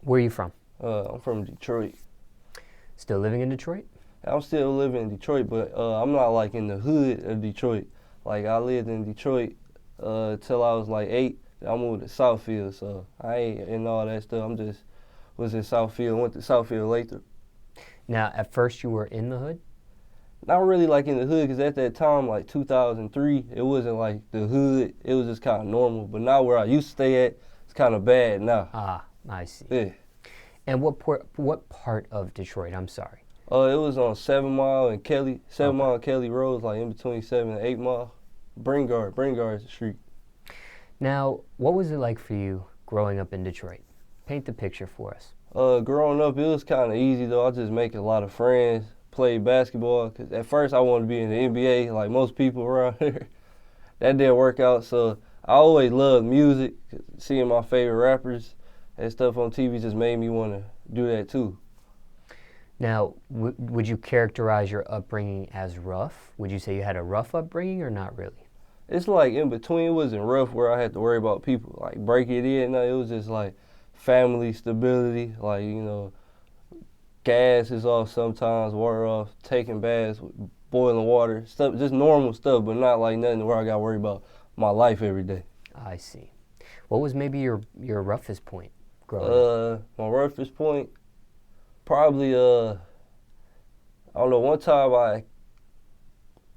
Where are you from? I'm from Detroit. Still living in Detroit? I'm still living in Detroit, but I'm not like in the hood of Detroit. Like I lived in Detroit till I was like 8. I moved to Southfield, so I ain't in all that stuff. I'm just was in Southfield, went to Southfield later. Now, at first you were in the hood? Not really like in the hood, because at that time, like 2003, it wasn't like the hood. It was just kind of normal. But now where I used to stay at, it's kind of bad now. Ah, I see. Yeah. And what part of Detroit? I'm sorry. It was on 7 Mile and Kelly, 7 Okay. Mile and Kelly Roads, like in between 7 and 8 Mile. Bringard is the street. Now, what was it like for you growing up in Detroit? Paint the picture for us. Growing up, it was kind of easy though. I just make a lot of friends, played basketball. Cause at first I wanted to be in the NBA, like most people around here. That didn't work out, so I always loved music. Seeing my favorite rappers and stuff on TV just made me want to do that too. Now, would you characterize your upbringing as rough? Would you say you had a rough upbringing or not really? It's like in between. It wasn't rough where I had to worry about people like breaking it in. No, it was just like family stability, like, you know, gas is off sometimes, water off, taking baths with boiling water, stuff, just normal stuff, but not like nothing where I got to worry about my life every day. I see. What was maybe your roughest point growing up? My roughest point, probably, I don't know, one time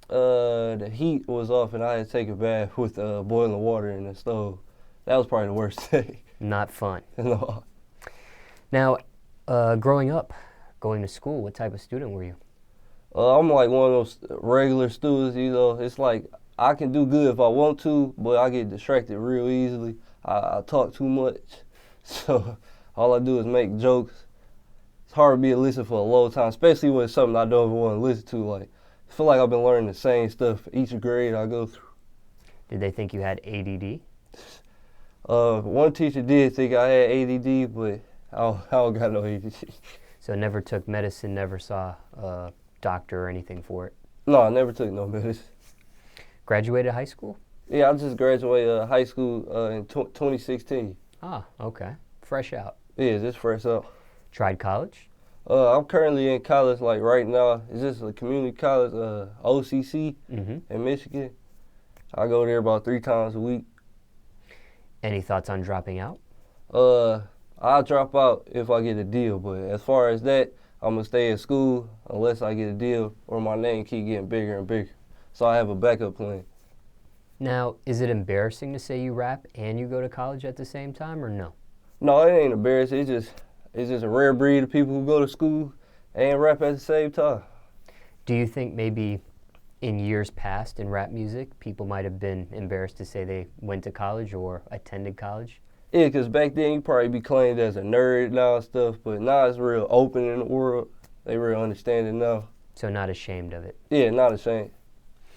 the heat was off and I had to take a bath with boiling water in the stove. That was probably the worst day. Not fun. No. Now, growing up, going to school, what type of student were you? I'm like one of those regular students, you know. It's like I can do good if I want to, but I get distracted real easily. I talk too much, so all I do is make jokes. It's hard to be a listener for a long time, especially when it's something I don't even want to listen to. Like, I feel like I've been learning the same stuff each grade I go through. Did they think you had ADD? One teacher did think I had ADD, but I don't got no ADD. So never took medicine, never saw a doctor or anything for it? No, I never took no medicine. Graduated high school? Yeah, I just graduated high school in 2016. Ah, okay. Fresh out. Yeah, just fresh out. Tried college? I'm currently in college, like right now. It's just a community college, OCC in Michigan. I go there about 3 times a week. Any thoughts on dropping out? I'll drop out if I get a deal, but as far as that, I'm going to stay in school unless I get a deal or my name keep getting bigger and bigger. So I have a backup plan. Now, is it embarrassing to say you rap and you go to college at the same time, or no? No, it ain't embarrassing. It's just a rare breed of people who go to school and rap at the same time. Do you think maybe in years past in rap music, people might have been embarrassed to say they went to college or attended college? Yeah, because back then you probably be claimed as a nerd now and stuff, but now it's real open in the world. They real understand it now. So not ashamed of it? Yeah, not ashamed.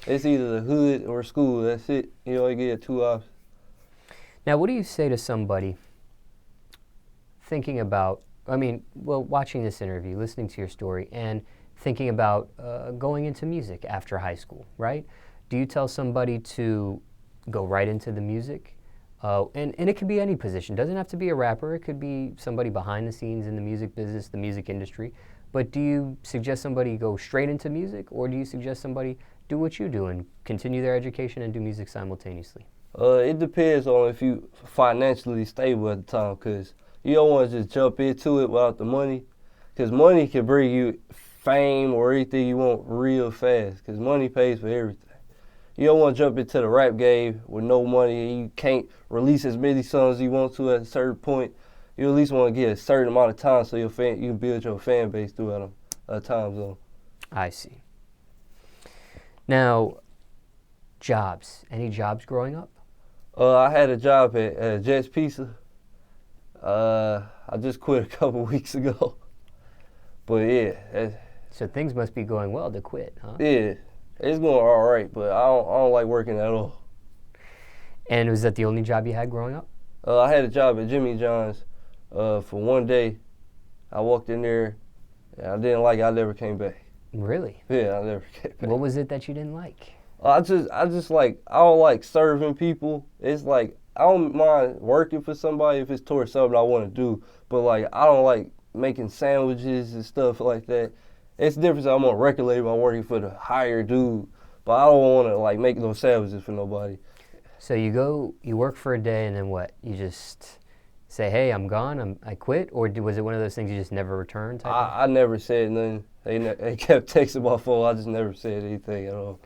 It's either the hood or school, that's it. You only get 2 options. Now, what do you say to somebody thinking about, watching this interview, listening to your story, and thinking about going into music after high school, right? Do you tell somebody to go right into the music? And it could be any position. It doesn't have to be a rapper. It could be somebody behind the scenes in the music business, the music industry. But do you suggest somebody go straight into music, or do you suggest somebody do what you do and continue their education and do music simultaneously? It depends on if you financially stable at the time, because you don't want to just jump into it without the money, because money can bring you fame or anything you want real fast, because money pays for everything. You don't want to jump into the rap game with no money and you can't release as many songs as you want to at a certain point. You at least want to get a certain amount of time so you can build your fan base throughout a time zone. I see. Now, jobs. Any jobs growing up? I had a job at Jets Pizza. I just quit a couple weeks ago. But yeah. So things must be going well to quit, huh? Yeah, it's going all right, but I don't like working at all. And was that the only job you had growing up? I had a job at Jimmy John's for one day. I walked in there, and I didn't like it. I never came back. Really? Yeah, I never came back. What was it that you didn't like? I don't like serving people. It's like I don't mind working for somebody if it's towards something I want to do, but like I don't like making sandwiches and stuff like that. It's different. I'm on a record label. I'm working for the higher dude, but I don't want to like make no sandwiches for nobody. So you work for a day, and then what? You just say, "Hey, I'm gone. I quit," or was it one of those things you just never returned? I never said nothing. They kept texting my phone. I just never said anything at all.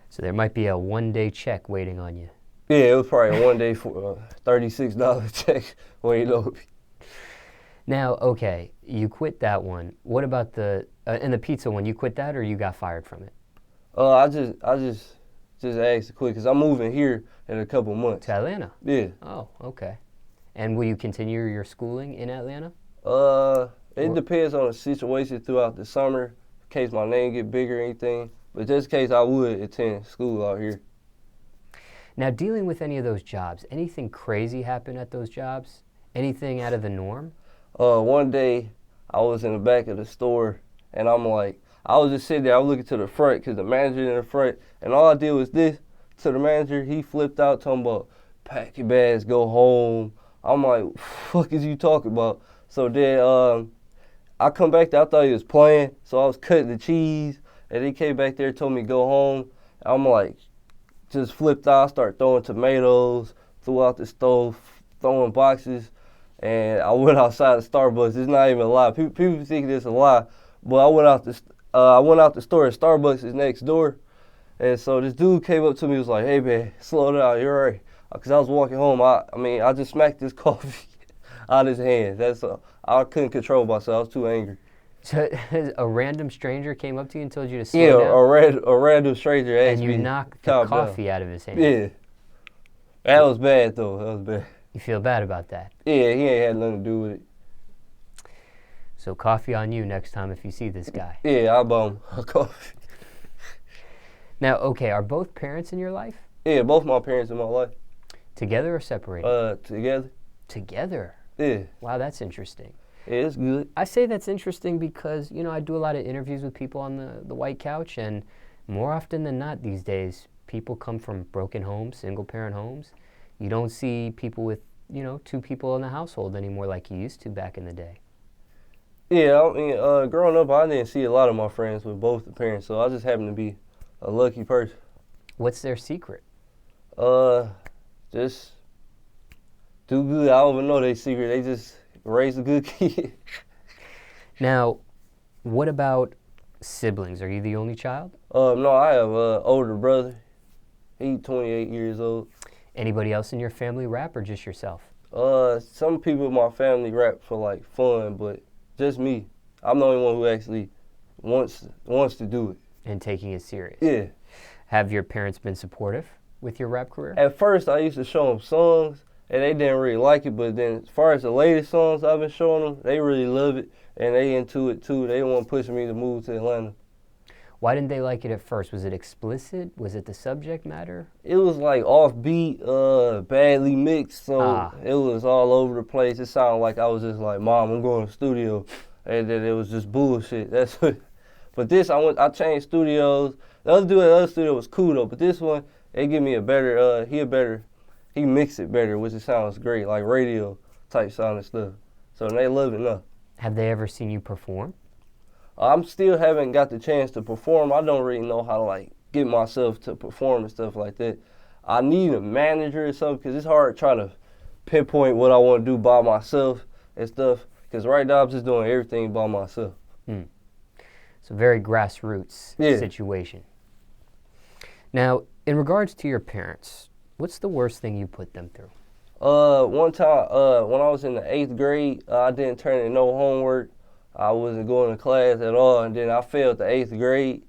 So there might be a one-day check waiting on you. Yeah, it was probably a one day for $36 check waiting on me. Now, okay, you quit that one. What about the and the pizza one? You quit that, or you got fired from it? I just asked to quit because I'm moving here in a couple months. To Atlanta? Yeah. Oh, okay. And will you continue your schooling in Atlanta? It depends on the situation throughout the summer, in case my name get bigger or anything. But just in case I would attend school out here. Now, dealing with any of those jobs, anything crazy happen at those jobs? Anything out of the norm? One day I was in the back of the store and I'm like, I was just sitting there, I was looking to the front because the manager in the front, and all I did was this to the manager. He flipped out talking about, pack your bags, go home. I'm like, fuck is you talking about? So then I come back there, I thought he was playing, so I was cutting the cheese, and he came back there and told me to go home. I'm like, just flipped out, started throwing tomatoes, threw out the stove, throwing boxes, and I went outside of Starbucks. It's not even a lie. People think it's a lie, but I went out the store, and Starbucks is next door. And so this dude came up to me and was like, hey man, slow down, you're all right. Because I was walking home, I just smacked this coffee out of his hand. I couldn't control myself, I was too angry. So a random stranger came up to you and told you to slow down? Yeah, a random stranger asked me. And you knocked the coffee out of his hand. Yeah. That was bad though, that was bad. You feel bad about that? Yeah, he ain't had nothing to do with it. So coffee on you next time if you see this guy. Yeah, I'll buy him a coffee. Now, okay, are both parents in your life? Yeah, both my parents in my life. Together or separated? Together. Together? Yeah. Wow, that's interesting. Yeah, it's good. I say that's interesting because, I do a lot of interviews with people on the White Couch, and more often than not these days, people come from broken homes, single-parent homes. You don't see people with, two people in the household anymore like you used to back in the day. Yeah, I mean, growing up, I didn't see a lot of my friends with both the parents, so I just happened to be a lucky person. What's their secret? Just do good. I don't even know their secret. They just raise a good kid. Now, what about siblings? Are you the only child? No, I have an older brother. He's 28 years old. Anybody else in your family rap or just yourself? Some people in my family rap for like fun, but just me. I'm the only one who actually wants to do it. And taking it serious? Yeah. Have your parents been supportive with your rap career? At first, I used to show them songs, and they didn't really like it, but then as far as the latest songs I've been showing them, they really love it, and they into it too. They don't want to push me to move to Atlanta. Why didn't they like it at first? Was it explicit? Was it the subject matter? It was like offbeat, badly mixed, so it was all over the place. It sounded like I was just like, Mom, I'm going to the studio, and then it was just bullshit. That's what. But this, I changed studios. The other dude at the other studio was cool though, but this one, they give me a better, he mixed it better, which it sounds great, like radio type sound and stuff. So they love it now. Have they ever seen you perform? I'm still haven't got the chance to perform. I don't really know how to like get myself to perform and stuff like that. I need a manager or something because it's hard trying to pinpoint what I want to do by myself and stuff. Because right now I'm just doing everything by myself. So very grassroots situation. Now, in regards to your parents, what's the worst thing you put them through? One time when I was in the 8th grade, I didn't turn in no homework. I wasn't going to class at all, and then I failed the 8th grade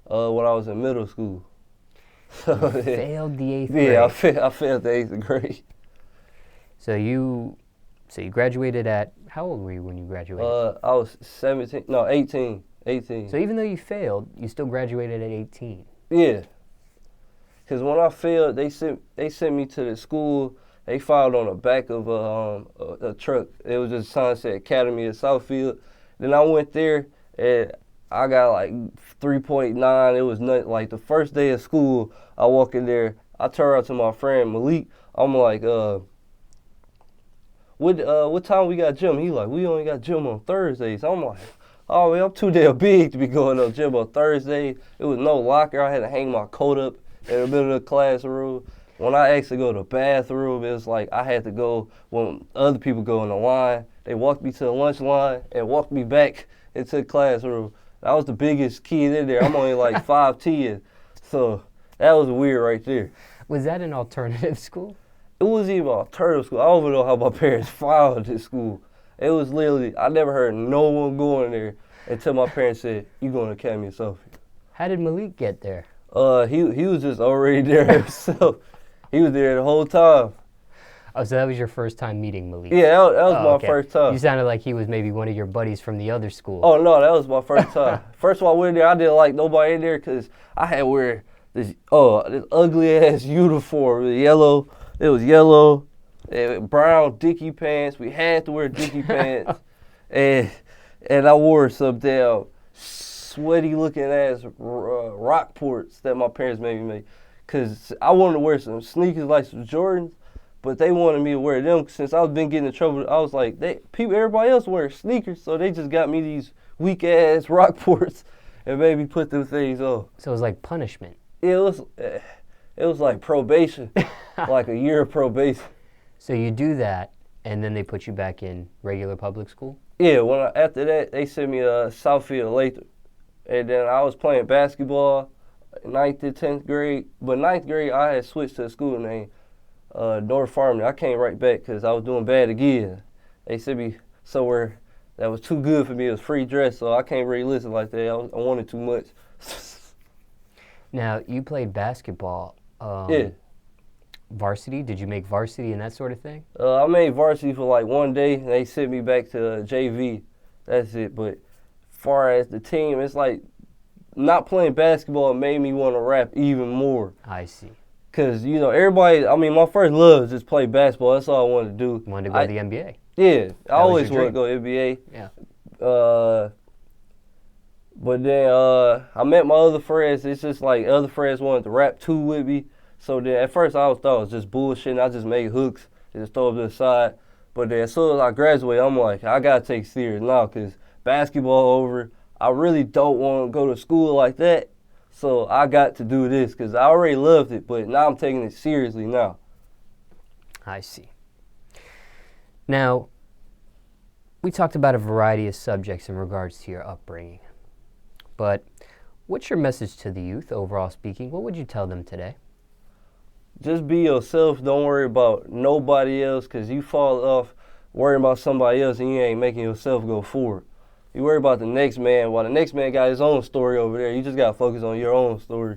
when I was in middle school. You failed the 8th grade? Yeah, I failed the 8th grade. So you graduated at, how old were you when you graduated? I was 18. So even though you failed, you still graduated at 18? Yeah. Because when I failed, they sent me to the school. They filed on the back of a truck. It was just Sunset Academy of Southfield. Then I went there, and I got like 3.9. It was nothing. Like the first day of school, I walk in there, I turn around to my friend Malik. I'm like, what time we got gym? He like, we only got gym on Thursdays. I'm like, oh man, I'm too damn big to be going to gym on Thursday. It was no locker. I had to hang my coat up in the middle of the classroom. When I actually go to the bathroom, it was like I had to go when other people go in the line. They walked me to the lunch line and walked me back into the classroom. I was the biggest kid in there. I'm only like 5'10", so that was weird right there. Was that an alternative school? It wasn't even an alternative school. I don't even know how my parents found this school. It was literally, I never heard no one going there until my parents said, you going to Academy of Sophia. How did Malik get there? He was just already there himself. He was there the whole time. Oh, so that was your first time meeting Malik? Yeah, that was my first time. You sounded like he was maybe one of your buddies from the other school. Oh, no, that was my first time. First of all, I went there, I didn't like nobody in there because I had wear this ugly-ass uniform. It was yellow, brown Dickie pants. We had to wear Dickie pants. And I wore some damn sweaty-looking ass Rockports that my parents made me make. Because I wanted to wear some sneakers like some Jordans, but they wanted me to wear them since I was been getting in trouble. I was like, everybody else wears sneakers, so they just got me these weak-ass Rockports and made me put them things on. So it was like punishment. It was like probation, like a year of probation. So you do that, and then they put you back in regular public school? Yeah, after that, they sent me to Southfield Latham. And then I was playing basketball 9th to 10th grade. But 9th grade, I had switched to a school named North Farmington. I came right back because I was doing bad again. They sent me somewhere that was too good for me. It was free dress, so I can't really listen like that. I wanted too much. Now, you played basketball. Yeah. Varsity? Did you make varsity and that sort of thing? I made varsity for like one day, and they sent me back to JV. That's it. But far as the team, it's like not playing basketball made me want to rap even more. I see. Because, everybody, my first love is just play basketball. That's all I wanted to do. You wanted to go to the NBA? Yeah. I always wanted to go to NBA. Yeah. But then I met my other friends. It's just like other friends wanted to rap too with me. So then at first I thought it was just bullshit. I just made hooks and just throw them to the side. But then as soon as I graduated, I'm like, I got to take it serious now because basketball over. I really don't want to go to school like that. So I got to do this because I already loved it. But now I'm taking it seriously now. I see. Now, we talked about a variety of subjects in regards to your upbringing. But what's your message to the youth, overall speaking? What would you tell them today? Just be yourself. Don't worry about nobody else because you fall off worrying about somebody else and you ain't making yourself go forward. You worry about the next man while the next man got his own story over there. You just got to focus on your own story.